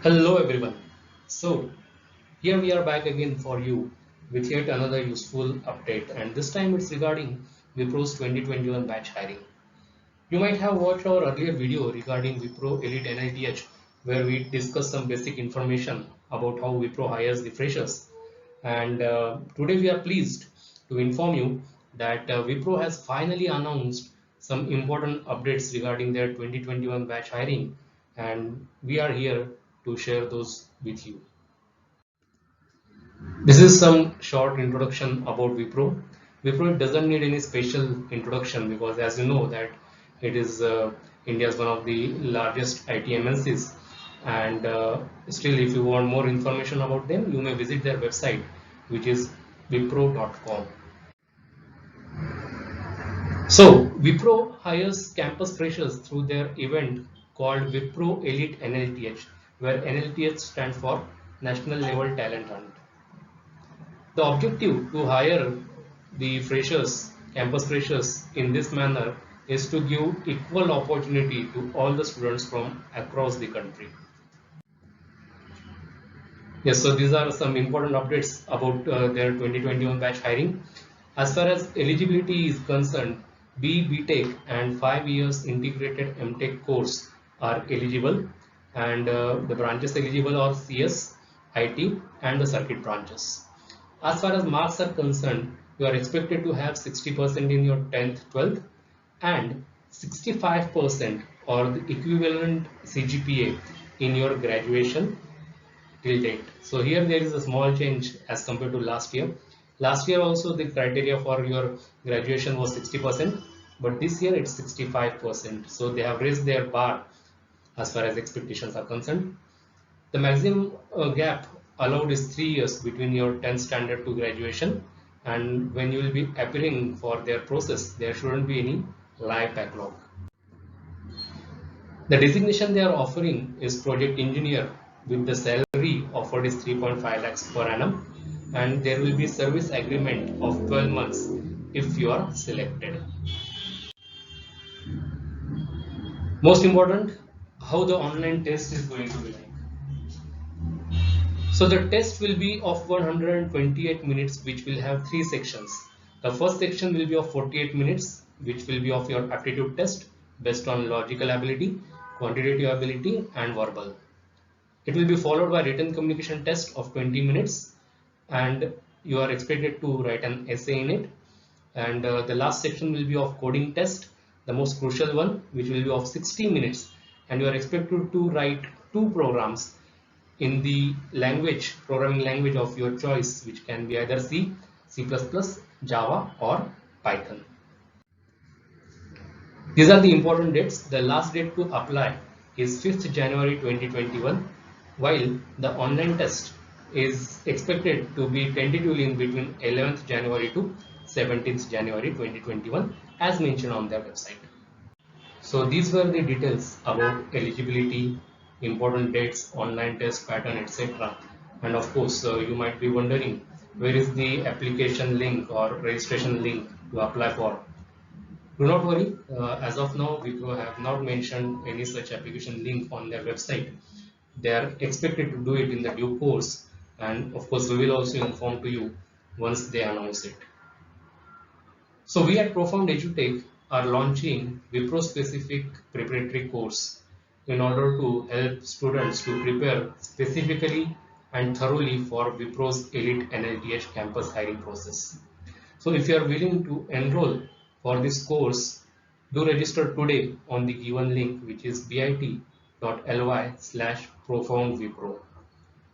Hello everyone. So here we are back again for you with yet another useful update, and this time it's regarding Wipro's 2021 batch hiring. You might have watched our earlier video regarding Wipro Elite NITH where we discussed some basic information about how Wipro hires the freshers. And today we are pleased to inform you that Wipro has finally announced some important updates regarding their 2021 batch hiring, and we are here to share those with you. This is some short introduction about Wipro. Wipro doesn't need any special introduction because, as you know, that it is India's one of the largest IT MNCs. And still, if you want more information about them, you may visit their website, which is wipro.com. So, Wipro hires campus freshers through their event called Wipro Elite NLTH, where NLTH stands for National Level Talent Hunt. The objective to hire the freshers, campus freshers in this manner is to give equal opportunity to all the students from across the country. Yes, so these are some important updates about their 2021 batch hiring. As far as eligibility is concerned, BTech and 5 years integrated MTech course are eligible, and the branches eligible are CS, IT, and the circuit branches. As far as marks are concerned, you are expected to have 60% in your 10th, 12th, and 65% or the equivalent CGPA in your graduation till date. So here there is a small change as compared to last year. Last year also the criteria for your graduation was 60%, but this year it's 65%. So they have raised their bar as far as expectations are concerned. The maximum gap allowed is 3 years between your 10th standard to graduation, and when you will be appearing for their process, there shouldn't be any live backlog. The designation they are offering is project engineer with the salary offered is 3.5 lakhs per annum, and there will be service agreement of 12 months if you are selected. Most important, how the online test is going to be like. So the test will be of 128 minutes, which will have three sections. The first section will be of 48 minutes, which will be of your aptitude test based on logical ability, quantitative ability, and verbal. It will be followed by written communication test of 20 minutes, and you are expected to write an essay in it. And the last section will be of coding test, the most crucial one, which will be of 60 minutes, and you are expected to write two programs in the language, programming language of your choice, which can be either C, C++, Java, or Python. These are the important dates. The last date to apply is 5th January 2021, while the online test is expected to be tentatively in between 11th January to 17th January 2021, as mentioned on their website. So these were the details about eligibility, important dates, online test pattern, etc. And of course, you might be wondering where is the application link or registration link to apply for. Do not worry, as of now, Wipro have not mentioned any such application link on their website. They are expected to do it in the due course, and of course, we will also inform to you once they announce it. So we at Profound EduTech are launching Wipro specific preparatory course in order to help students to prepare specifically and thoroughly for Wipro's Elite NLTH campus hiring process. So if you are willing to enroll for this course, do register today on the given link, which is bit.ly/profoundwipro.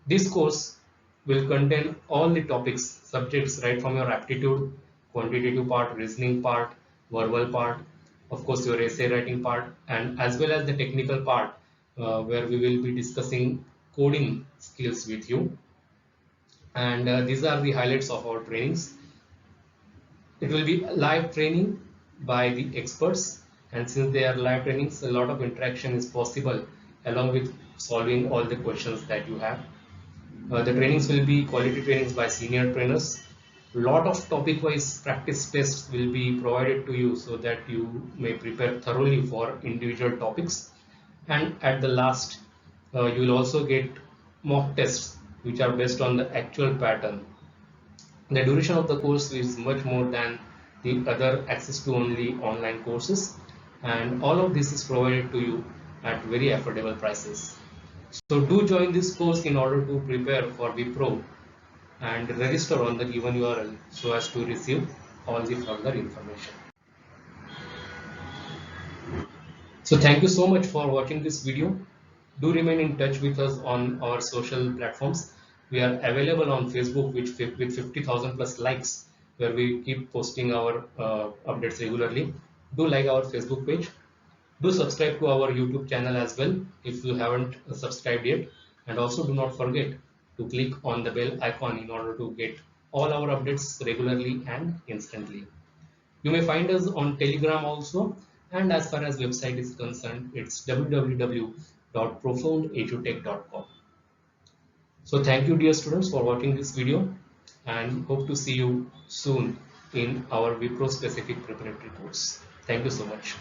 This course will contain all the topics, subjects right from your aptitude, quantitative part, reasoning part, verbal part, of course your essay writing part, and as well as the technical part where we will be discussing coding skills with you. And these are the highlights of our trainings. It will be live training by the experts, and since they are live trainings, a lot of interaction is possible along with solving all the questions that you have. The trainings will be quality trainings by senior trainers. Lot of topic wise practice tests will be provided to you so that you may prepare thoroughly for individual topics. And at the last, you will also get mock tests which are based on the actual pattern. The duration of the course is much more than the other access to only online courses, and all of this is provided to you at very affordable prices. So do join this course in order to prepare for Wipro and register on the given URL so as to receive all the further information. So thank you so much for watching this video. Do remain in touch with us on our social platforms. We are available on Facebook with 50,000 plus likes, where we keep posting our updates regularly. Do like our Facebook page. Do subscribe to our YouTube channel as well if you haven't subscribed yet. And also do not forget to click on the bell icon in order to get all our updates regularly and instantly. You may find us on Telegram also, and as far as website is concerned, it's www.profoundedutech.com. So thank you dear students for watching this video, and hope to see you soon in our Wipro specific preparatory course. Thank you so much.